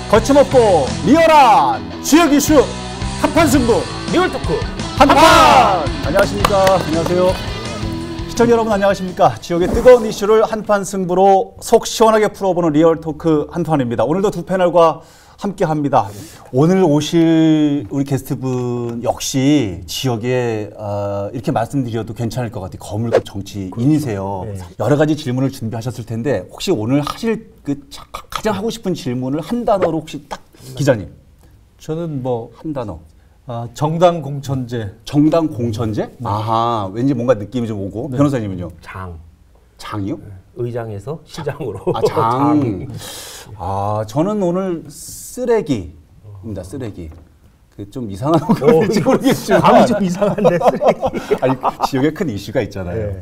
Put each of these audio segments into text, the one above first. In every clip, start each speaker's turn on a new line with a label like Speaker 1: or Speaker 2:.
Speaker 1: 거침없고 리얼한 지역 이슈 한판 승부
Speaker 2: 리얼토크
Speaker 1: 한판! 안녕하십니까. 안녕하세요. 시청자 여러분 안녕하십니까. 지역의 뜨거운 이슈를 한판 승부로 속 시원하게 풀어보는 리얼토크 한판입니다. 오늘도 두 패널과 함께합니다. 오늘 오실 우리 게스트분 역시 지역에 이렇게 말씀드려도 괜찮을 것 같아요. 거물급 정치인이세요. 네. 여러 가지 질문을 준비하셨을 텐데 혹시 오늘 하실 그 가장 하고 싶은 질문을 한 단어로 혹시 딱 기자님.
Speaker 3: 저는 뭐
Speaker 1: 한 단어.
Speaker 3: 정당 공천제.
Speaker 1: 정당 공천제? 네. 아하, 왠지 뭔가 느낌이 좀 오고. 네. 변호사님은요? 장이요? 네.
Speaker 2: 의장에서 시장으로.
Speaker 1: 장. 저는 오늘 쓰레기입니다. 쓰레기. 좀 이상한 건지 모르겠지만.
Speaker 2: 감이 좀 이상한데 쓰레기.
Speaker 1: 아니, 지역에 큰 이슈가 있잖아요. 네.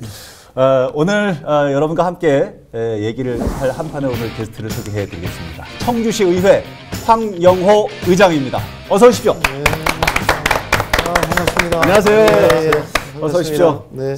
Speaker 1: 오늘 여러분과 함께 얘기를 할 한판의 오늘 게스트를 소개해드리겠습니다. 청주시 의회 황영호 의장입니다. 어서 오십시오.
Speaker 4: 네. 반갑습니다.
Speaker 1: 안녕하세요.
Speaker 4: 네,
Speaker 1: 어서 오십시오.
Speaker 4: 네.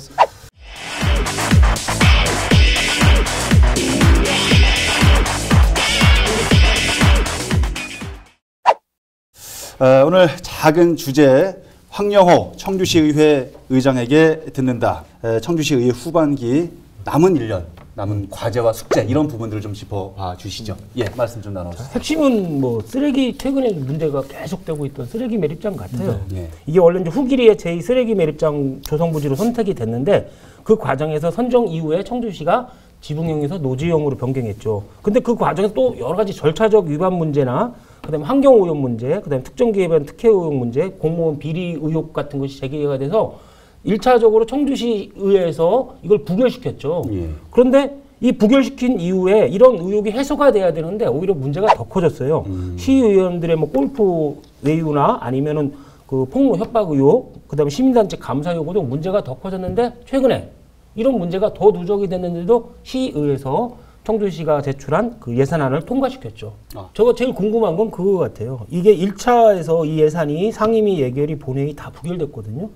Speaker 1: 오늘 작은 주제 황영호 청주시의회 의장에게 듣는다. 청주시의회 후반기 남은 1년, 남은 과제와 숙제 이런 부분들을 좀 짚어봐 주시죠. 예, 말씀 좀 나눠주세요.
Speaker 2: 핵심은 뭐 쓰레기 최근에 문제가 계속되고 있던 쓰레기 매립장 같아요.
Speaker 1: 예.
Speaker 2: 이게 원래 이제 후기리의 제2 쓰레기 매립장 조성부지로 선택이 됐는데 그 과정에서 선정 이후에 청주시가 지붕형에서 노지형으로 변경했죠. 근데 그 과정에서 또 여러 가지 절차적 위반 문제나 그다음에 환경오염 문제, 그다음에 특정기업의 특혜오염 문제, 공무원 비리 의혹 같은 것이 제기가 돼서 1차적으로 청주시의회에서 이걸 부결시켰죠. 예. 그런데 이 부결시킨 이후에 이런 의혹이 해소가 돼야 되는데 오히려 문제가 더 커졌어요. 시의원들의 뭐 골프 외유나 아니면은 그 폭로 협박 의혹, 그다음에 시민단체 감사 요구 등 문제가 더 커졌는데 최근에 이런 문제가 더 누적이 됐는데도 시의회에서 청주시가 제출한 그 예산안을 통과시켰죠. 저거 제일 궁금한 건 그거 같아요. 이게 1차에서 이 예산이 상임위, 예결위, 본회의 다 부결됐거든요.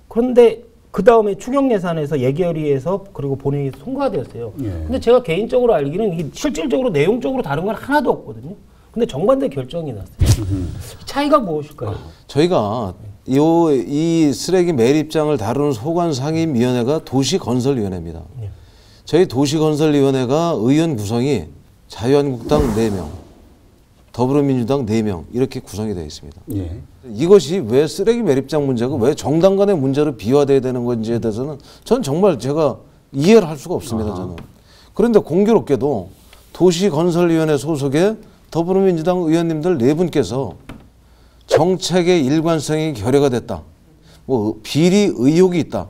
Speaker 2: 그런데 그 다음에 추경 예산에서 예결위에서 그리고 본회의에서 통과되었어요. 예. 근데 제가 개인적으로 알기는 이게 실질적으로 내용적으로 다른 건 하나도 없거든요. 근데 정반대 결정이 났어요. 차이가 무엇일까요?
Speaker 4: 저희가 이 쓰레기 매립장을 다루는 소관상임위원회가 도시건설위원회입니다. 예. 저희 도시건설위원회가 의원 구성이 자유한국당 4명, 더불어민주당 4명 이렇게 구성이 되어 있습니다. 예. 이것이 왜 쓰레기 매립장 문제가 왜 정당 간의 문제로 비화돼야 되는 건지에 대해서는 전 정말 제가 이해를 할 수가 없습니다. 저는. 그런데 공교롭게도 도시건설위원회 소속의 더불어민주당 의원님들 4분께서 정책의 일관성이 결여가 됐다. 뭐 비리 의혹이 있다.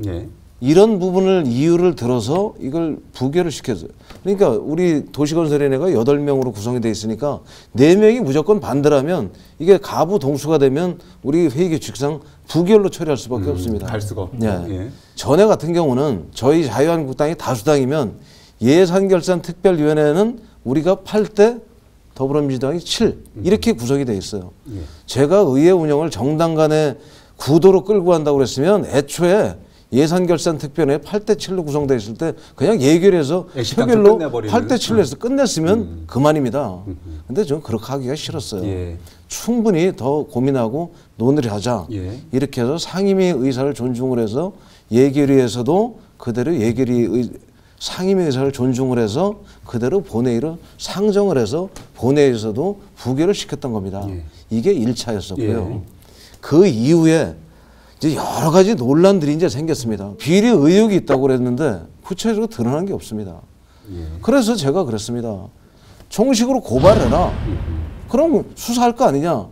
Speaker 4: 예. 이런 부분을 이유를 들어서 이걸 부결을 시켰어요. 그러니까 우리 도시건설위원회가 8명으로 구성이 돼 있으니까 4명이 무조건 반대라면 이게 가부 동수가 되면 우리 회의 규칙상 부결로 처리할 수밖에 없습니다.
Speaker 1: 갈 수가 없고.
Speaker 4: 예. 예. 전에 같은 경우는 저희 자유한국당이 다수당이면 예산결산특별위원회는 우리가 8대 더불어민주당이 7 이렇게 구성이 돼 있어요. 예. 제가 의회 운영을 정당 간의 구도로 끌고 간다고 그랬으면 애초에 예산결산특별회 8대 7로 구성되어 있을 때 그냥 예결해서 표결로 8대 7로 해서 끝냈으면 그만입니다. 근데 저는 그렇게 하기가 싫었어요. 예. 충분히 더 고민하고 논의를 하자. 예. 이렇게 해서 상임위 의사를 존중을 해서 예결위에서도 그대로 상임위 의사를 존중을 해서 그대로 본회의로 상정을 해서 본회의에서도 부결을 시켰던 겁니다. 예. 이게 1차였었고요. 예. 그 이후에 이제 여러 가지 논란들이 이제 생겼습니다. 비리 의혹이 있다고 그랬는데 구체적으로 드러난 게 없습니다. 예. 그래서 제가 그랬습니다. 정식으로 고발해라. 그럼 수사할 거 아니냐.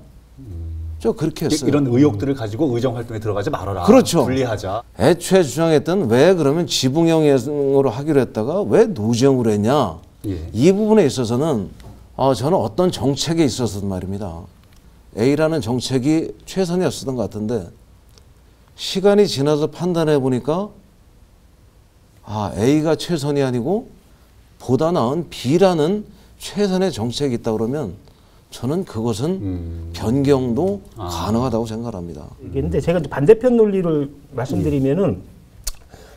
Speaker 4: 저 그렇게 했어요.
Speaker 1: 이런 의혹들을 가지고 의정 활동에 들어가지 말아라.
Speaker 4: 그렇죠.
Speaker 1: 분리하자.
Speaker 4: 애초에 주장했던 왜 그러면 지붕형으로 하기로 했다가 왜 노지형으로 했냐. 예. 이 부분에 있어서는 저는 어떤 정책에 있어서도 말입니다. A라는 정책이 최선이었던 것 같은데 시간이 지나서 판단해 보니까 A가 최선이 아니고 보다 나은 B라는 최선의 정책이 있다 그러면 저는 그것은 변경도 가능하다고 생각합니다.
Speaker 2: 근데 제가 반대편 논리를 말씀드리면은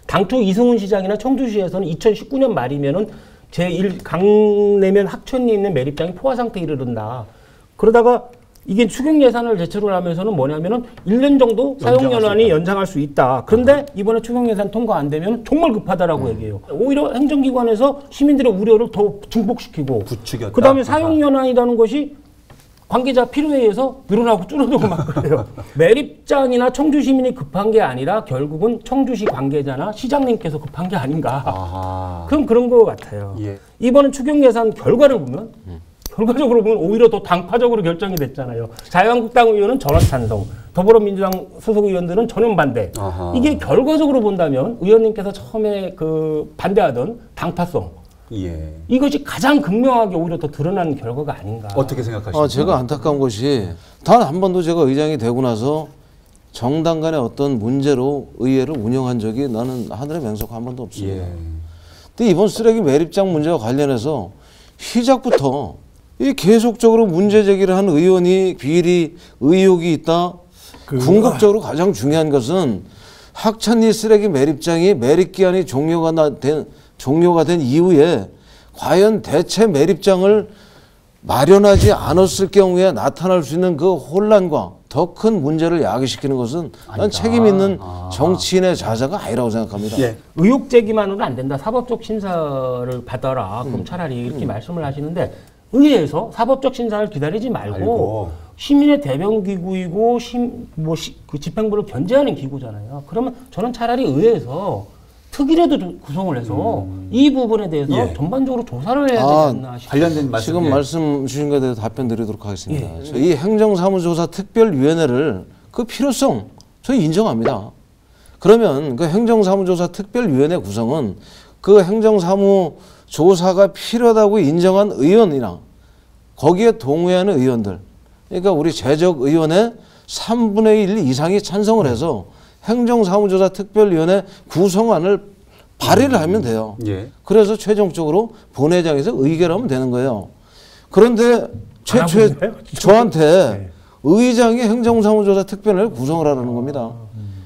Speaker 2: 당초 이승훈 시장이나 청주시에서는 2019년 말이면은 제1 강내면 학촌에 있는 매립장이 포화 상태에 이르른다. 그러다가 이게 추경 예산을 제출을 하면서는 뭐냐면은 1년 정도 사용 연한이 연장할 수 있다. 그런데 이번에 추경 예산 통과 안 되면 정말 급하다라고 얘기해요. 오히려 행정기관에서 시민들의 우려를 더 증폭시키고
Speaker 1: 부추겼다.
Speaker 2: 그다음에 사용 연한이라는 것이 관계자 필요에 의해서 늘어나고 줄어들고 막 그래요. 매립장이나 청주 시민이 급한 게 아니라 결국은 청주시 관계자나 시장님께서 급한 게 아닌가.
Speaker 1: 아하.
Speaker 2: 그럼 그런 것 같아요.
Speaker 1: 예.
Speaker 2: 이번은 추경 예산 결과를 보면 결과적으로 보면 오히려 더 당파적으로 결정이 됐잖아요. 자유한국당 의원은 전원 찬성, 더불어민주당 소속 의원들은 전원 반대.
Speaker 1: 아하.
Speaker 2: 이게 결과적으로 본다면 의원님께서 처음에 그 반대하던 당파성
Speaker 1: 예.
Speaker 2: 이것이 가장 극명하게 오히려 더 드러나는 결과가 아닌가.
Speaker 1: 어떻게 생각하십니까?
Speaker 4: 제가 안타까운 것이 단 한 번도 제가 의장이 되고 나서 정당 간의 어떤 문제로 의회를 운영한 적이 나는 하늘의 맹세코 한 번도 없습니다.
Speaker 1: 예.
Speaker 4: 근데 이번 쓰레기 매립장 문제와 관련해서 시작부터 이 계속적으로 문제 제기를 한 의원이 비리 의혹이 있다. 궁극적으로 가장 중요한 것은 학천리 쓰레기 매립장이 매립 기한이 종료가 된 이후에 과연 대체 매립장을 마련하지 않았을 경우에 나타날 수 있는 그 혼란과 더 큰 문제를 야기시키는 것은 난 책임 있는 정치인의 자세가 아니라고 생각합니다.
Speaker 1: 예.
Speaker 2: 의혹 제기만으로는 안 된다. 사법적 심사를 받아라. 그럼 차라리 이렇게 말씀을 하시는데 의회에서 사법적 심사를 기다리지 말고 시민의 대변 기구이고 그 집행부를 견제하는 기구잖아요. 그러면 저는 차라리 의회에서 특위라도 구성을 해서 이 부분에 대해서
Speaker 1: 예.
Speaker 2: 전반적으로 조사를 해야 되지 않나 싶습니다.
Speaker 1: 관련된 말씀.
Speaker 4: 지금 말씀 주신 것에 대해서 답변 드리도록 하겠습니다. 이 행정사무조사 특별위원회를 그 필요성 저는 인정합니다. 그러면 그 행정사무조사 특별위원회 구성은 그 행정사무조사가 필요하다고 인정한 의원이나 거기에 동의하는 의원들, 그러니까 우리 재적의원의 3분의 1 이상이 찬성을 해서 행정사무조사 특별위원회 구성안을 발의를 하면 돼요.
Speaker 1: 예.
Speaker 4: 그래서 최종적으로 본회의장에서 의결하면 되는 거예요. 그런데 최초에 저한테 의장이 행정사무조사 특별위원회를 구성을 하라는 겁니다.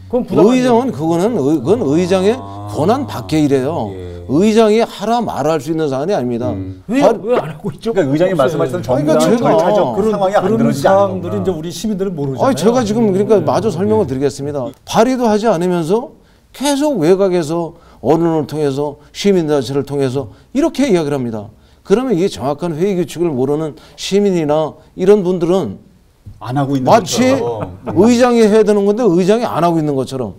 Speaker 2: 그럼 부담
Speaker 4: 의장은 그건 의장의 권한 밖의 일이에요.
Speaker 1: 예.
Speaker 4: 의장이 하라 말할 수 있는 사안이 아닙니다.
Speaker 2: 왜 안 하고 있죠?
Speaker 1: 그러니까 의장이 말씀하셨던 정당
Speaker 4: 제가
Speaker 1: 절차적 그 상황이 안
Speaker 3: 그런
Speaker 1: 들어지지 않는
Speaker 3: 사항들이
Speaker 1: 거구나.
Speaker 3: 이제 우리 시민들은 모르잖아요.
Speaker 4: 제가 지금 그러니까 마저 설명을 드리겠습니다. 발의도 하지 않으면서 계속 외곽에서 언론을 통해서 시민단체를 통해서 이렇게 이야기를 합니다. 그러면 이게 정확한 회의 규칙을 모르는 시민이나 이런 분들은
Speaker 1: 안 하고 있는
Speaker 4: 마치
Speaker 1: 것처럼.
Speaker 4: 의장이 해야 되는 건데 의장이 안 하고 있는 것처럼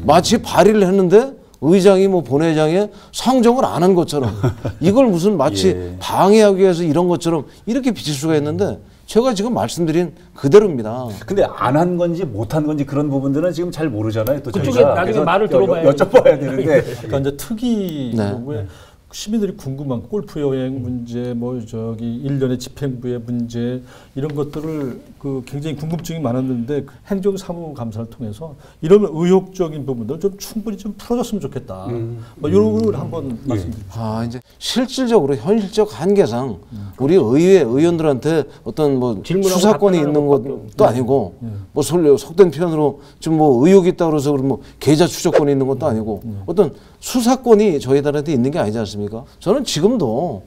Speaker 4: 마치 발의를 했는데 의장이 본회의장에 상정을 안 한 것처럼 이걸 무슨 마치
Speaker 1: 예.
Speaker 4: 방해하기 위해서 이런 것처럼 이렇게 비칠 수가 있는데 제가 지금 말씀드린 그대로입니다.
Speaker 1: 근데 안 한 건지 못 한 건지 그런 부분들은 지금 잘 모르잖아요. 또
Speaker 2: 그쪽에
Speaker 1: 저희가.
Speaker 2: 나중에
Speaker 1: 그래서
Speaker 2: 말을 들어봐야
Speaker 1: 여쭤봐야 되는데.
Speaker 3: 그러니까 이제 특이
Speaker 4: 네.
Speaker 3: 경우에 시민들이 궁금한 골프 여행 문제, 뭐 저기 일련의 집행부의 문제 이런 것들을 그 굉장히 궁금증이 많았는데 행정사무감사를 통해서 이런 의혹적인 부분들 좀 충분히 좀 풀어줬으면 좋겠다. 뭐 이런 걸 한번 말씀드립니다.
Speaker 4: 이제 실질적으로 현실적 한계상 우리 의회 의원들한테 어떤 뭐
Speaker 2: 질문하고
Speaker 4: 수사권이
Speaker 2: 답변하는
Speaker 4: 있는
Speaker 2: 것밖에
Speaker 4: 것도 아니고 뭐 속된 표현으로 좀 뭐 의혹이 있다 그래서 뭐 계좌 추적권이 있는 것도 아니고 어떤 수사권이 저희들한테 있는 게 아니지 않습니까? 저는 지금도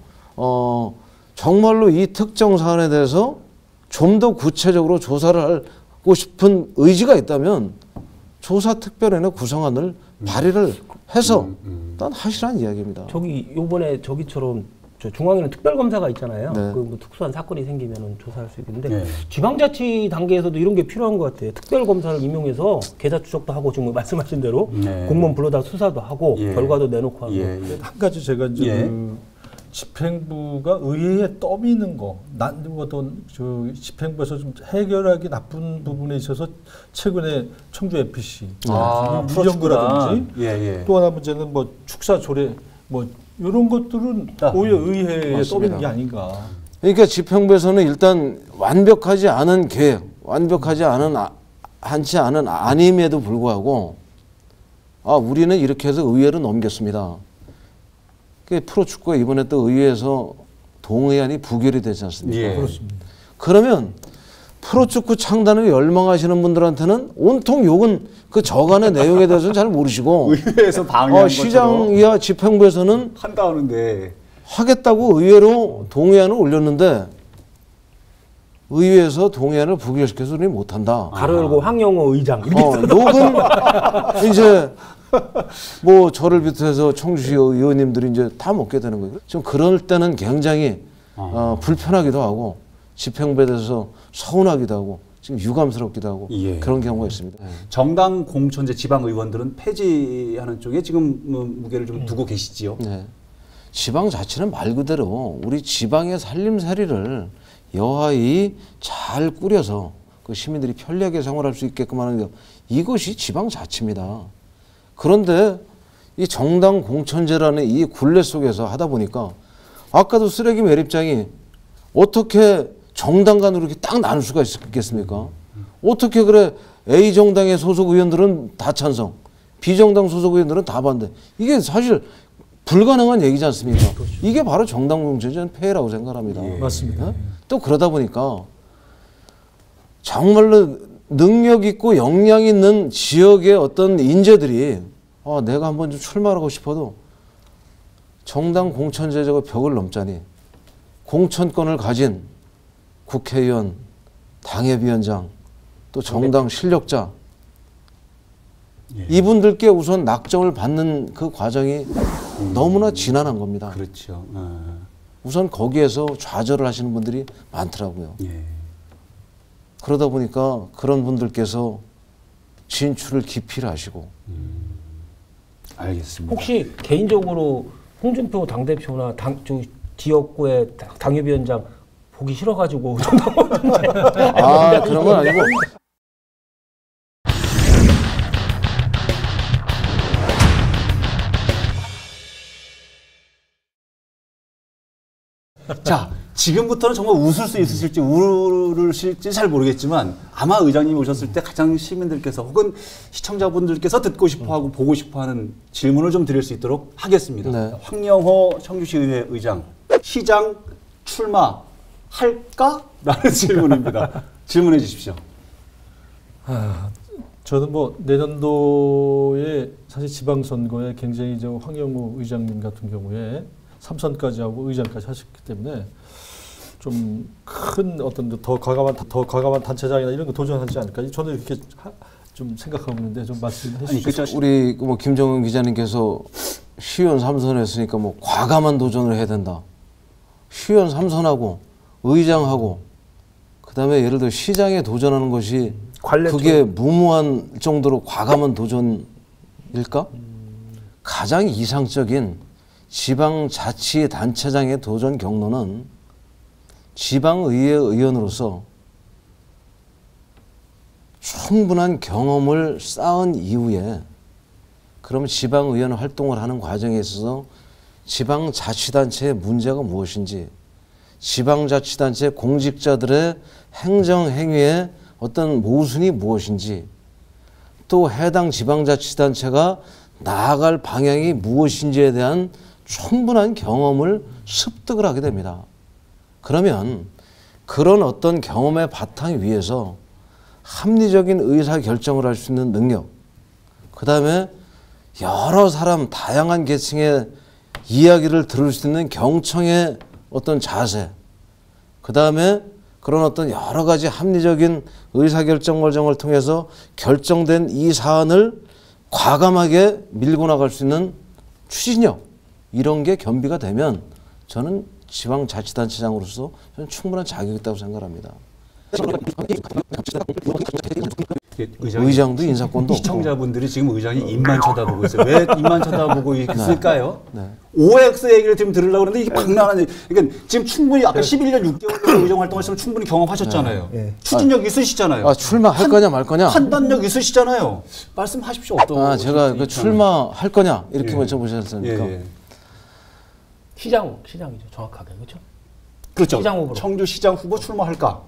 Speaker 4: 정말로 이 특정 사안에 대해서 좀 더 구체적으로 조사를 하고 싶은 의지가 있다면 조사특별위원회 구성안을 발의를 해서 난 하시라는 이야기입니다.
Speaker 2: 요번에 저기처럼 중앙에는 특별검사가 있잖아요.
Speaker 4: 네.
Speaker 2: 뭐 특수한 사건이 생기면 조사할 수 있는데
Speaker 1: 네.
Speaker 2: 지방자치 단계에서도 이런 게 필요한 것 같아요. 특별검사를 임용해서 계좌 추적도 하고 지금 말씀하신 대로
Speaker 1: 네.
Speaker 2: 공무원 불러다 수사도 하고
Speaker 1: 예.
Speaker 2: 결과도 내놓고 하고.
Speaker 1: 예.
Speaker 3: 한 가지 제가 이제
Speaker 1: 예.
Speaker 3: 그 집행부가 의회에 떠미는 거, 어떤 저 집행부에서 좀 해결하기 나쁜 부분에 있어서 최근에 청주 FPC 위험구라든지
Speaker 1: 예, 예.
Speaker 3: 또 하나 문제는 뭐 축사 조례 뭐 이런 것들은 오히려 의회에
Speaker 4: 맞습니다.
Speaker 3: 떠미는 게 아닌가.
Speaker 4: 그러니까 집행부에서는 일단 완벽하지 않은 계획, 완벽하지 않지 않은 아님에도 불구하고 우리는 이렇게 해서 의회로 넘겼습니다. 프로축구가 이번에 또 의회에서 동의안이 부결이 되지 않습니까?
Speaker 1: 예.
Speaker 3: 그렇습니다.
Speaker 4: 그러면 프로축구 창단을 열망하시는 분들한테는 온통 욕은 그 저간의 내용에 대해서는 잘 모르시고
Speaker 1: 의회에서 방해한 것처럼
Speaker 4: 시장 이하 집행부에서는
Speaker 1: 한다는데
Speaker 4: 하겠다고 의회로 동의안을 올렸는데 의회에서 동의안을 부결시켜서 우리 못한다.
Speaker 2: 가로 열고 황영호 의장 이렇게
Speaker 4: 녹은 이제 뭐 저를 비롯해서 청주시 의원님들이 이제 다 먹게 되는 거예요. 좀 그럴 때는 굉장히 불편하기도 하고 집행부에 대해서 서운하기도 하고 지금 유감스럽기도 하고
Speaker 1: 예.
Speaker 4: 그런 경우가 있습니다.
Speaker 1: 정당 공천제 지방 의원들은 폐지하는 쪽에 지금 무게를 좀 두고 계시지요.
Speaker 4: 네. 지방자치는 말 그대로 우리 지방의 살림살이를 여하이 잘 꾸려서 그 시민들이 편리하게 생활할 수 있게끔 하는 게 이것이 지방자치입니다. 그런데 이 정당 공천제라는 이 굴레 속에서 하다 보니까 아까도 쓰레기 매립장이 어떻게 정당 간으로 이렇게 딱 나눌 수가 있겠습니까? 어떻게 그래 A 정당의 소속 의원들은 다 찬성, B 정당 소속 의원들은 다 반대. 이게 사실 불가능한 얘기지 않습니까? 이게 바로 정당 공천제는 폐해라고 생각합니다.
Speaker 3: 예. 맞습니다.
Speaker 4: 또 그러다 보니까 정말로 능력 있고 역량 있는 지역의 어떤 인재들이 내가 한번 좀 출마하고 싶어도 정당 공천제 저거 벽을 넘자니 공천권을 가진 국회의원, 당협위원장, 또 정당 실력자
Speaker 1: 예.
Speaker 4: 이분들께 우선 낙점을 받는 그 과정이 너무나 지난한 겁니다.
Speaker 1: 그렇죠.
Speaker 4: 우선 거기에서 좌절을 하시는 분들이 많더라고요.
Speaker 1: 예.
Speaker 4: 그러다 보니까 그런 분들께서 진출을 기피를 하시고.
Speaker 1: 알겠습니다.
Speaker 2: 혹시 개인적으로 홍준표 당대표나 지역구의 당협위원장 보기 싫어가지고
Speaker 4: 그런 건 아니고.
Speaker 1: 자, 지금부터는 정말 웃을 수 있으실지 울으실지 잘 모르겠지만 아마 의장님이 오셨을 때 가장 시민들께서 혹은 시청자분들께서 듣고 싶어하고 보고 싶어하는 질문을 좀 드릴 수 있도록 하겠습니다.
Speaker 4: 네.
Speaker 1: 황영호 청주시의회 의장, 시장 출마할까? 라는 질문입니다. 질문해 주십시오.
Speaker 3: 저는 뭐 내년도에 사실 지방선거에 굉장히 황영우 의장님 같은 경우에 3선까지 하고 의장까지 하셨기 때문에 좀 큰 어떤 더 과감한 단체장이나 이런 거 도전하지 않을까 저는 이렇게 좀 생각하고 있는데 좀 말씀해 주시죠.
Speaker 4: 우리 뭐 김정은 기자님께서 시의원 3선 했으니까 뭐 과감한 도전을 해야 된다. 시의원 3선하고 의장하고 그다음에 예를 들어 시장에 도전하는 것이 그게 무모한 정도로 과감한 도전일까? 가장 이상적인 지방자치단체장의 도전 경로는 지방의회 의원으로서 충분한 경험을 쌓은 이후에 그럼 지방의원 활동을 하는 과정에 있어서 지방자치단체의 문제가 무엇인지 지방자치단체 공직자들의 행정행위의 어떤 모순이 무엇인지 또 해당 지방자치단체가 나아갈 방향이 무엇인지에 대한 충분한 경험을 습득을 하게 됩니다. 그러면 그런 어떤 경험의 바탕 위에서 합리적인 의사결정을 할 수 있는 능력, 그 다음에 여러 사람 다양한 계층의 이야기를 들을 수 있는 경청의 어떤 자세, 그 다음에 그런 어떤 여러 가지 합리적인 의사결정 과정을 통해서 결정된 이 사안을 과감하게 밀고 나갈 수 있는 추진력, 이런 게 겸비가 되면 저는 지방자치단체장으로서 저는 충분한 자격이 있다고 생각합니다. 의장도 인사권도
Speaker 1: 시청자분들이 지금 의장이 입만 쳐다보고 있어요. 왜 입만 쳐다보고 있을까요?
Speaker 4: 네.
Speaker 1: OX 얘기를 지금 들으려고 그러는데 이게 박나는 그러니까 지금 충분히 아까 11년 6개월 의정 활동하시면 충분히 경험하셨잖아요. 추진력 있으시잖아요.
Speaker 4: 출마할 거냐 말 거냐?
Speaker 1: 판단력 있으시잖아요. 말씀하십시오. 어떤
Speaker 4: 제가 그 출마할 거냐 이렇게 여쭤보셨습니까?
Speaker 1: 예.
Speaker 2: 시장이죠. 정확하게. 그렇죠?
Speaker 1: 그렇죠.
Speaker 2: 시장 후보로.
Speaker 1: 청주시장 후보 출마할까?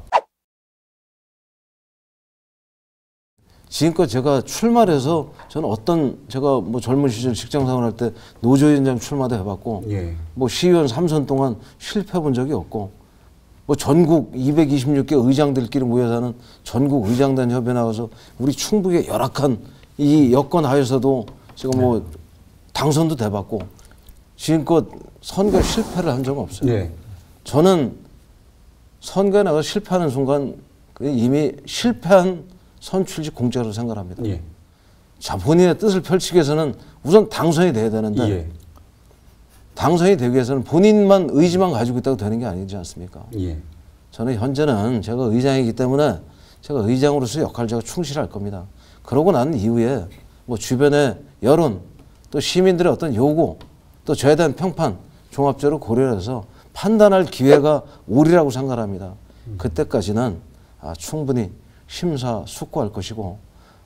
Speaker 4: 지금껏 제가 출마를 해서 저는 제가 뭐 젊은 시절 직장 생활할 때 노조위원장 출마도 해봤고
Speaker 1: 예.
Speaker 4: 뭐 시의원 3선 동안 실패해 본 적이 없고 뭐 전국 226개 의장들끼리 모여서 하는 전국 의장단 협의회 나가서 우리 충북의 열악한 이 여건 하에서도 제가 뭐 당선도 돼봤고 지금껏 선거 실패를 한 적은 없어요.
Speaker 1: 예.
Speaker 4: 저는 선거에 나가 실패하는 순간 이미 실패한 선출직 공작으로 생각합니다.
Speaker 1: 예.
Speaker 4: 자, 본인의 뜻을 펼치기 위해서는 우선 당선이 돼야 되는데
Speaker 1: 예.
Speaker 4: 당선이 되기 위해서는 본인만 의지만 가지고 있다고 되는 게 아니지 않습니까?
Speaker 1: 예.
Speaker 4: 저는 현재는 제가 의장이기 때문에 제가 의장으로서 역할을 제가 충실할 겁니다. 그러고 난 이후에 뭐 주변의 여론 또 시민들의 어떤 요구 또 저에 대한 평판 종합적으로 고려해서 판단할 기회가 오리라고 생각합니다. 그때까지는 충분히 심사숙고할 것이고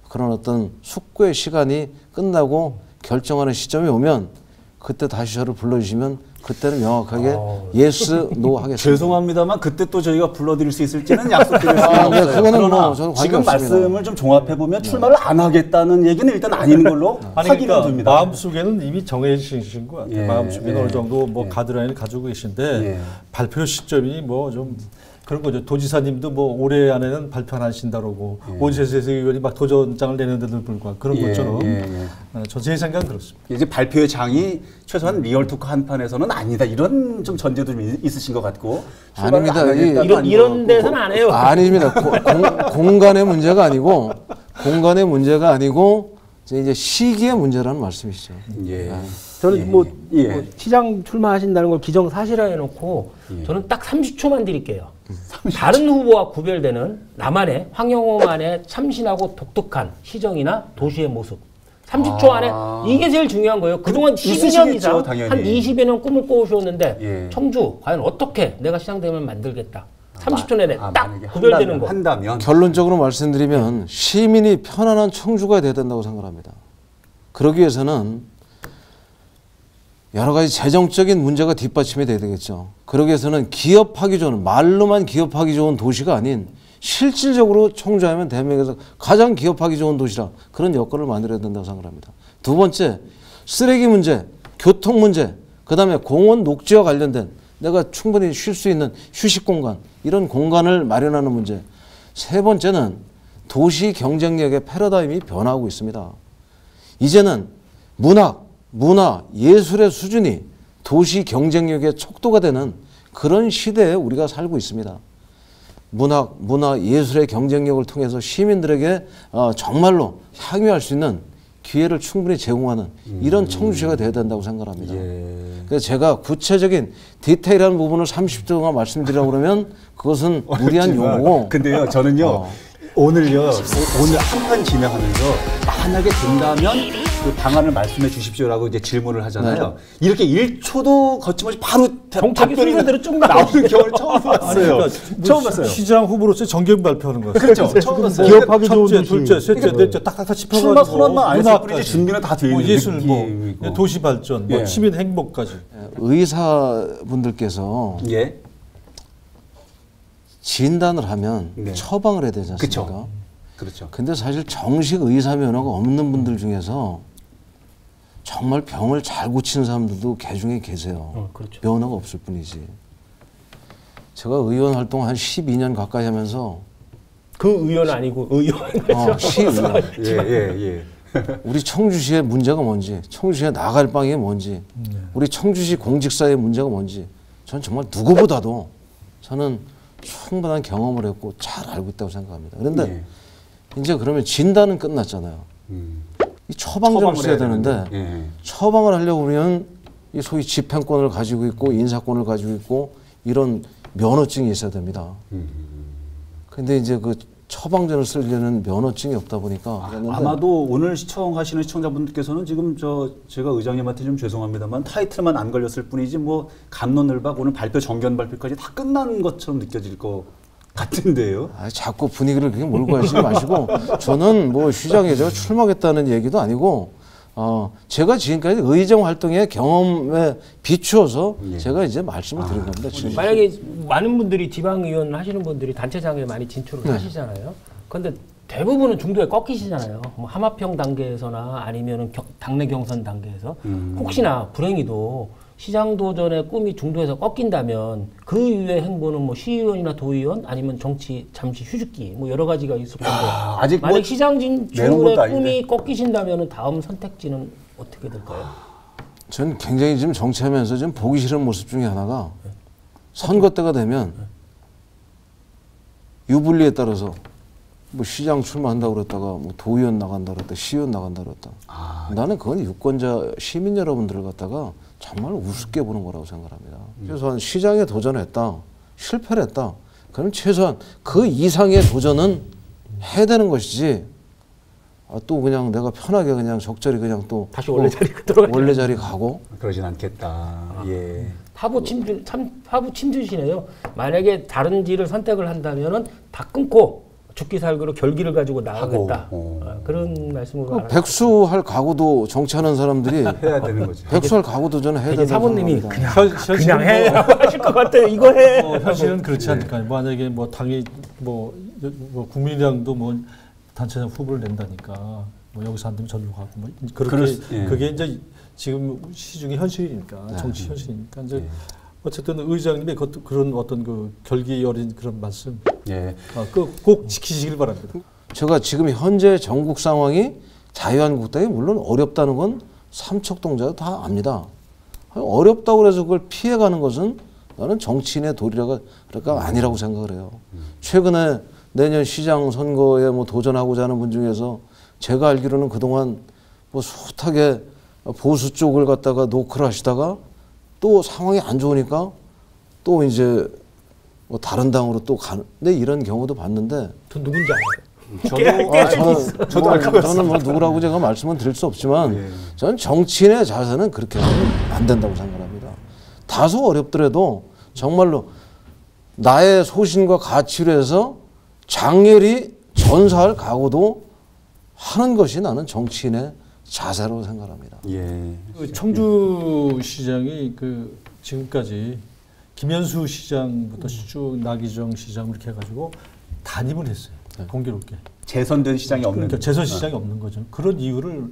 Speaker 4: 그런 어떤 숙고의 시간이 끝나고 결정하는 시점이 오면 그때 다시 저를 불러주시면 그때는 명확하게 예스, 노 하겠습니다.
Speaker 1: 죄송합니다만 그때 또 저희가 불러드릴 수 있을지는 약속드릴 수는 없어요.
Speaker 4: 네, 그거는
Speaker 1: 그러나
Speaker 4: 뭐 저는
Speaker 1: 지금
Speaker 4: 관계없습니다.
Speaker 1: 말씀을 좀 종합해 보면 출마를 안 하겠다는 얘기는 일단 아닌 걸로
Speaker 3: 아니
Speaker 1: 확인이
Speaker 3: 그러니까
Speaker 1: 됩니다.
Speaker 3: 마음속에는 이미 정해지신 것 같아요.
Speaker 1: 예,
Speaker 3: 마음속에는
Speaker 1: 예.
Speaker 3: 어느 정도 뭐 가드라인을 가지고 계신데
Speaker 1: 예.
Speaker 3: 발표 시점이 뭐 좀 그런 거죠. 도지사님도 뭐 올해 안에는 발표 안 하신다고 오재세 의원이 막 도전장을 내는데도 불구하고 그런
Speaker 1: 예,
Speaker 3: 것처럼
Speaker 1: 예, 예.
Speaker 3: 제 생각은 그렇습니다.
Speaker 1: 이제 발표의 장이 최소한 리얼토크 한판에서는 아니다 이런 좀 전제도 좀 있으신 것 같고 출마를
Speaker 4: 아닙니다.
Speaker 1: 안 하겠다도 아닌 것
Speaker 2: 이런
Speaker 1: 같고.
Speaker 2: 데서는 안 해요.
Speaker 4: 아닙니다. 공간의 문제가 아니고 공간의 문제가 아니고 이제 시기의 문제라는 말씀이시죠.
Speaker 1: 예.
Speaker 2: 저는
Speaker 1: 예.
Speaker 2: 뭐,
Speaker 1: 예.
Speaker 2: 뭐 시장 출마하신다는 걸 기정사실화 해놓고 저는 딱 30초만 드릴게요. 다른 후보와 구별되는 나만의 황영호만의 참신하고 독특한 시정이나 도시의 모습. 30초 안에 이게 제일 중요한 거예요. 그동안 12년
Speaker 1: 있으시겠죠,
Speaker 2: 이상
Speaker 1: 당연히.
Speaker 2: 한 20여 년 꿈을 꾸어오셨는데
Speaker 1: 예.
Speaker 2: 청주 과연 어떻게 내가 시장 되면 만들겠다. 30초 내내 딱
Speaker 1: 만약에
Speaker 2: 구별되는 거.
Speaker 1: 한다면
Speaker 4: 결론적으로 말씀드리면 시민이 편안한 청주가 돼야 된다고 생각합니다. 그러기 위해서는 여러 가지 재정적인 문제가 뒷받침이 돼야 되겠죠. 그러기 위해서는 기업하기 좋은, 말로만 기업하기 좋은 도시가 아닌 실질적으로 청주하면 대한민국에서 가장 기업하기 좋은 도시라 그런 여건을 만들어야 된다고 생각합니다. 두 번째, 쓰레기 문제, 교통 문제, 그 다음에 공원 녹지와 관련된 내가 충분히 쉴 수 있는 휴식 공간, 이런 공간을 마련하는 문제. 세 번째는 도시 경쟁력의 패러다임이 변화하고 있습니다. 이제는 문화, 예술의 수준이 도시 경쟁력의 척도가 되는 그런 시대에 우리가 살고 있습니다. 문화, 예술의 경쟁력을 통해서 시민들에게 정말로 향유할 수 있는 기회를 충분히 제공하는 이런 청주시가 되어야 된다고 생각합니다. 그래서 제가 구체적인 디테일한 부분을 30초 동안 말씀드리려고 그러면 그것은 무리한 용어고.
Speaker 1: 근데요 저는요 오늘 한판 진행하면서 만약에 된다면 그 방안을 말씀해 주십시오라고 이제 질문을 하잖아요. 이렇게 1초도 거침없이 바로
Speaker 2: 정책이
Speaker 1: 답변이
Speaker 2: 순서대로 쭉
Speaker 1: 나오는 경우를 처음 봤어요. 처음 봤어요.
Speaker 3: 시장 후보로서 정경 발표하는 거예요.
Speaker 1: 그렇죠. 처음 봤어요.
Speaker 2: 기업하기 좋은
Speaker 3: 첫째,
Speaker 2: 도시.
Speaker 3: 둘째, 셋째, 넷째 딱딱딱
Speaker 1: 출마
Speaker 3: 짚어가지고
Speaker 1: 선언만 안 했을
Speaker 3: 문화까지,
Speaker 1: 뿐이지 준비는 다 돼
Speaker 3: 뭐
Speaker 1: 있는
Speaker 3: 예술, 뭐
Speaker 1: 느낌이고.
Speaker 3: 도시 발전, 뭐
Speaker 1: 예.
Speaker 3: 시민 행복까지.
Speaker 4: 의사분들께서
Speaker 1: 예.
Speaker 4: 진단을 하면
Speaker 1: 네.
Speaker 4: 처방을 해야 되지 않습니까?
Speaker 1: 그쵸. 그렇죠.
Speaker 4: 근데 사실 정식 의사 면허가 없는 분들 중에서 정말 병을 잘 고치는 사람들도 개 중에 계세요.
Speaker 2: 그렇죠.
Speaker 4: 면허가 없을 뿐이지. 제가 의원 활동 한 12년 가까이 하면서
Speaker 2: 그 의원 아니고 의원.
Speaker 4: 시의원.
Speaker 1: 예.
Speaker 4: 우리 청주시의 문제가 뭔지, 청주시에 나갈 방이 뭔지, 우리 청주시 공직사의 문제가 뭔지 저는 정말 누구보다도 저는 충분한 경험을 했고 잘 알고 있다고 생각합니다. 그런데 이제 그러면 진단은 끝났잖아요. 이 처방전을 써야 되는데 처방을 하려고 그러면 이 소위 집행권을 가지고 있고 인사권을 가지고 있고 이런 면허증이 있어야 됩니다. 근데 이제 그 처방전을 쓰려는 면허증이 없다 보니까
Speaker 1: 아마도 오늘 시청하시는 시청자분들께서는 지금 제가 의장님한테 좀 죄송합니다만 타이틀만 안 걸렸을 뿐이지 뭐 갑론을박 오늘 발표 정견 발표까지 다 끝난 것처럼 느껴질 것 같은데요.
Speaker 4: 자꾸 분위기를 그렇게 몰고 가시지 마시고 저는 뭐 시장에 제가 출마하겠다는 얘기도 아니고 제가 지금까지 의정 활동의 경험에 비추어서 제가 이제 말씀을 드린 겁니다. 지금.
Speaker 2: 만약에 많은 분들이 지방의원 하시는 분들이 단체장에 많이 진출을 하시잖아요. 그런데 대부분은 중도에 꺾이시잖아요. 뭐 하마평 단계에서나 아니면 당내 경선 단계에서 혹시나 불행히도 시장 도전의 꿈이 중도에서 꺾인다면 그 이후의 행보는 뭐 시의원이나 도의원 아니면 정치 잠시 휴직기 뭐 여러 가지가 있을 건데
Speaker 1: 아직
Speaker 2: 만약
Speaker 1: 뭐
Speaker 2: 시장
Speaker 1: 내놓은
Speaker 2: 진출의
Speaker 1: 것도 아닌데.
Speaker 2: 꿈이 꺾이신다면 다음 선택지는 어떻게 될까요?
Speaker 4: 전 굉장히 지금 정치하면서 좀 보기 싫은 모습 중에 하나가 선거 때가 되면 유불리에 따라서 뭐 시장 출마한다고 그랬다가 뭐 도의원 나간다 그랬다, 시의원 나간다 그랬다. 나는 그건 유권자 시민 여러분들을 갖다가 정말 우습게 보는 거라고 생각합니다. 최소한 시장에 도전했다, 실패를 했다. 그럼 최소한 그 이상의 도전은 해야 되는 것이지. 또 그냥 내가 편하게 그냥 적절히 그냥 또
Speaker 2: 다시 원래 자리 들어가.
Speaker 4: 원래 자리 가고.
Speaker 1: 그러진 않겠다. 예.
Speaker 2: 파부 침주시네요. 만약에 다른 길을 선택을 한다면은 다 끊고 죽기 살기로 결기를 가지고 나가겠다. 그런 말씀으로.
Speaker 4: 백수할 각오도 정치하는 사람들이
Speaker 1: 해야 되는 거지.
Speaker 4: 백수할 각오도 저는 해야 된다고
Speaker 2: 사모님이
Speaker 4: 생각합니다.
Speaker 2: 그냥 해 하실 것 같아요. 이거 해.
Speaker 3: 현실은 그렇지 않을까요? 만약에 뭐 당이 뭐 국민의당도 뭐 단체장 후보를 낸다니까 뭐 여기서 안 되면 저리로 가고 뭐 그렇게 그게 이제 지금 시중의 현실이니까 정치 현실이니까 이제 어쨌든 의장님의 그런 어떤 그 결기 어린 그런 말씀 꼭 지키시길 바랍니다.
Speaker 4: 제가 지금 현재 전국 상황이 자유한국당이 물론 어렵다는 건 삼척동자도 다 압니다. 어렵다고 해서 그걸 피해가는 것은 나는 정치인의 도리가 아니라고 생각을 해요. 최근에 내년 시장 선거에 뭐 도전하고자 하는 분 중에서 제가 알기로는 그동안 뭐 숱하게 보수 쪽을 갖다가 노크를 하시다가 또 상황이 안 좋으니까 또 이제 뭐 다른 당으로 또 가는데 이런 경우도 봤는데.
Speaker 2: 저 누군지 알아요.
Speaker 4: 저는 뭐 누구라고 제가 말씀은 드릴 수 없지만 저는 정치인의 자세는 그렇게 해서는 안 된다고 생각합니다. 다소 어렵더라도 정말로 나의 소신과 가치로 해서 장렬히 전사할 각오도 하는 것이 나는 정치인의 자세라고 생각합니다.
Speaker 3: 그 청주시장이 그 지금까지 김현수 시장부터 쭉 나기정 시장 이렇게 해가지고 단임을 했어요. 공교롭게.
Speaker 1: 재선된 시장이 없는.
Speaker 3: 그러니까 재선 시장이 없는 거죠. 그런 이유를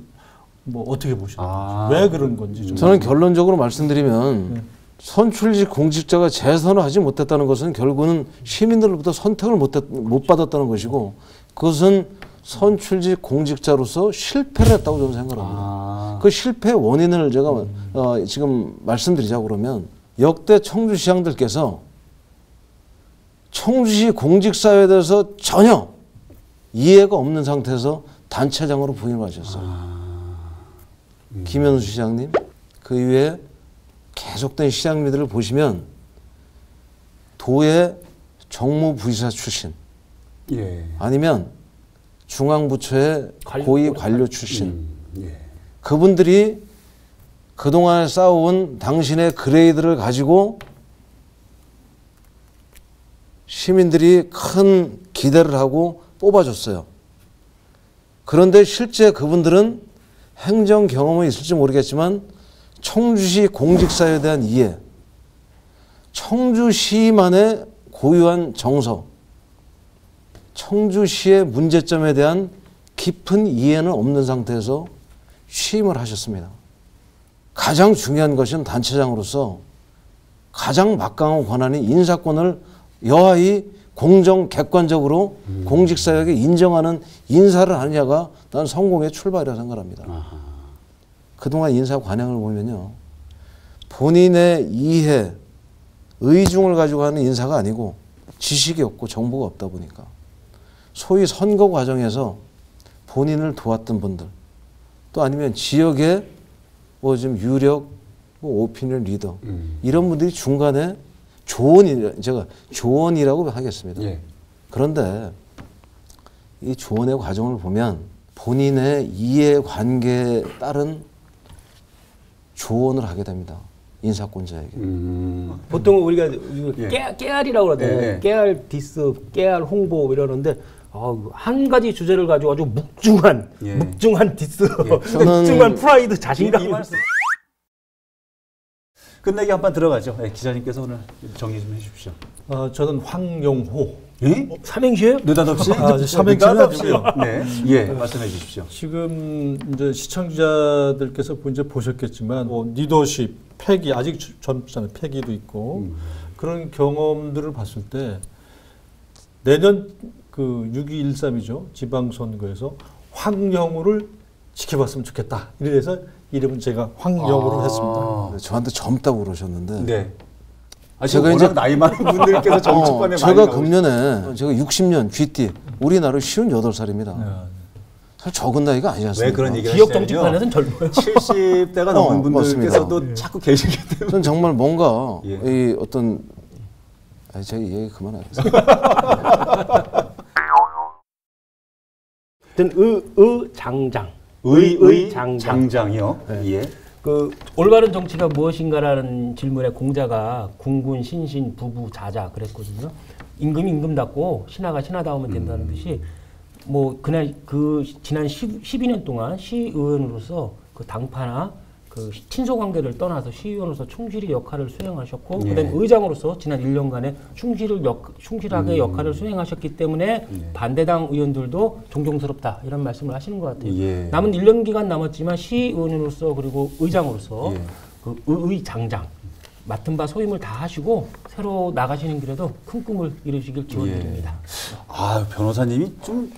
Speaker 3: 뭐 어떻게 보시나요? 왜 그런 건지 좀.
Speaker 4: 저는 결론적으로 말씀드리면 선출직 공직자가 재선을 하지 못했다는 것은 결국은 시민들로부터 선택을 못 받았다는 것이고 그것은 선출직 공직자로서 실패를 했다고 저는 생각합니다. 그 실패 원인을 제가 지금 말씀드리자고 그러면 역대 청주시장들께서 청주시 공직사회에 대해서 전혀 이해가 없는 상태에서 단체장으로 부임을 하셨어요. 김현수 시장님, 그 이후에 계속된 시장님들을 보시면 도의 정무부의사 출신 아니면 중앙부처의 고위 관료 출신 그분들이 그동안 쌓아온 당신의 그레이드를 가지고 시민들이 큰 기대를 하고 뽑아줬어요. 그런데 실제 그분들은 행정 경험은 있을지 모르겠지만 청주시 공직사에 대한 이해, 청주시만의 고유한 정서, 청주시의 문제점에 대한 깊은 이해는 없는 상태에서 취임을 하셨습니다. 가장 중요한 것은 단체장으로서 가장 막강한 권한인 인사권을 여하이 공정, 객관적으로 공직사회에게 인정하는 인사를 하느냐가 난 성공의 출발이라고 생각합니다. 그동안 인사 관행을 보면요. 본인의 이해, 의중을 가지고 하는 인사가 아니고 지식이 없고 정보가 없다 보니까 소위 선거 과정에서 본인을 도왔던 분들 또 아니면 지역의 뭐 좀 유력 뭐 오피니언 리더 이런 분들이 중간에 제가 조언이라고 하겠습니다. 그런데 이 조언의 과정을 보면 본인의 이해관계에 따른 조언을 하게 됩니다. 인사권자에게.
Speaker 2: 보통 우리가 깨알이라고 그러잖아요. 깨알 디스, 깨알 홍보 이러는데 한 가지 주제를 가지고 아주 묵중한 디스, 묵중한 프라이드, 자신감.
Speaker 1: 끝내기 한판 들어가죠. 기자님께서 오늘 정리 좀 해주십시오.
Speaker 3: 저는 황용호.
Speaker 1: 삼행시예요? 느닷없이?
Speaker 3: 삼행시는 아니고요.
Speaker 1: 말씀해 주십시오.
Speaker 3: 지금 이제 시청자들께서 이제 보셨겠지만 리더십, 패기 아직 젊잖아요. 패기도 있고 그런 경험들을 봤을 때 내년 그 6.213이죠. 지방선거에서 황영우를 지켜봤으면 좋겠다. 이래서 이름은 제가 황영으로 했습니다.
Speaker 4: 저한테 젊다고 그러셨는데
Speaker 1: 네. 아,
Speaker 4: 제가
Speaker 1: 제가
Speaker 4: 이제-
Speaker 1: 이제 나이 많은 분들께서 정치권에 많이
Speaker 4: 제가
Speaker 1: 나오시죠.
Speaker 4: 금년에 제가 60년 GT 우리 나라 58살입니다. 사실 적은 나이가 아니지 않습니까?
Speaker 1: 왜 그런 얘기를
Speaker 2: 지역
Speaker 1: 하시냐면요.
Speaker 2: 정치판에서는 젊어요.
Speaker 1: 70대가 넘은 분들께서도
Speaker 4: 맞습니다.
Speaker 1: 자꾸 계시기 때문에.
Speaker 4: 저는 정말 뭔가
Speaker 1: 예.
Speaker 4: 이 어떤 제가 이 얘기 그만하겠습니다.
Speaker 2: 하여튼 장장.
Speaker 1: 장장이요. 예.
Speaker 2: 그 올바른 정치가 무엇인가라는 질문에 공자가 군군, 신신, 부부, 자자 그랬거든요. 임금이 임금답고 신하가 신하다우면 된다는 듯이 뭐 그날 그 지난 12년 동안 시의원으로서 그 당파나 그 친소 관계를 떠나서 시의원으로서 충실히 역할을 수행하셨고
Speaker 1: 예.
Speaker 2: 그다음에 의장으로서 지난 1년간에 충실하게 역할을 수행하셨기 때문에 반대당 의원들도 존경스럽다 이런 말씀을 하시는 것 같아요.
Speaker 1: 예.
Speaker 2: 남은 1년 기간 남았지만 시의원으로서 그리고 의장으로서
Speaker 1: 예.
Speaker 2: 그 의장장 맡은 바 소임을 다 하시고 새로 나가시는 길에도 큰 꿈을 이루시길 기원드립니다.
Speaker 1: 아, 변호사님이 좀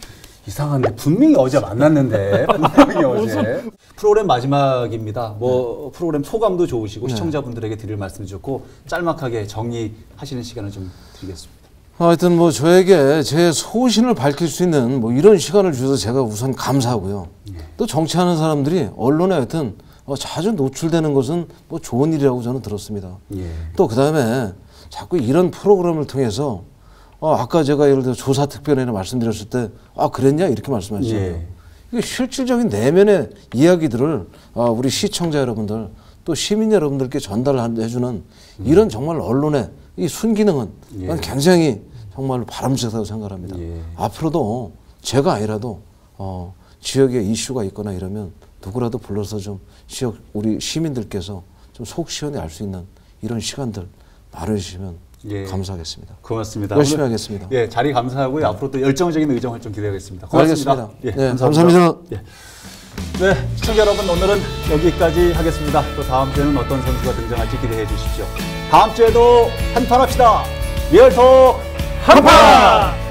Speaker 1: 이상한데 분명히 어제 만났는데 분명히 어제 프로그램 마지막입니다. 뭐 프로그램 소감도 좋으시고 시청자분들에게 드릴 말씀도 좋고 짤막하게 정리하시는 시간을 좀 드리겠습니다.
Speaker 4: 하여튼 뭐 저에게 제 소신을 밝힐 수 있는 뭐 이런 시간을 주셔서 제가 우선 감사하고요. 또 정치하는 사람들이 언론에 하여튼 자주 노출되는 것은 뭐 좋은 일이라고 저는 들었습니다.
Speaker 1: 예.
Speaker 4: 또 그다음에 자꾸 이런 프로그램을 통해서 아까 제가 예를 들어 조사특별회를 말씀드렸을 때 그랬냐 이렇게 말씀하시잖아요.
Speaker 1: 예.
Speaker 4: 이게 실질적인 내면의 이야기들을 우리 시청자 여러분들 또 시민 여러분들께 전달을 해주는 이런 정말 언론의 이 순기능은 난 굉장히 정말 바람직하다고 생각합니다.
Speaker 1: 예.
Speaker 4: 앞으로도 제가 아니라도 지역에 이슈가 있거나 이러면 누구라도 불러서 좀 지역 우리 시민들께서 좀 속 시원히 알 수 있는 이런 시간들 마련해 주시면
Speaker 1: 예.
Speaker 4: 감사하겠습니다.
Speaker 1: 고맙습니다.
Speaker 4: 열심히
Speaker 1: 오늘,
Speaker 4: 하겠습니다.
Speaker 1: 예, 자리 감사하고요. 앞으로 또 열정적인 의정 활동 기대하겠습니다. 고맙습니다.
Speaker 4: 알겠습니다.
Speaker 1: 예,
Speaker 4: 네, 감사합니다.
Speaker 1: 예. 네, 시청자 여러분 오늘은 여기까지 하겠습니다. 또 다음 주에는 어떤 선수가 등장할지 기대해 주십시오. 다음 주에도 한판 합시다. 리얼톡 한판!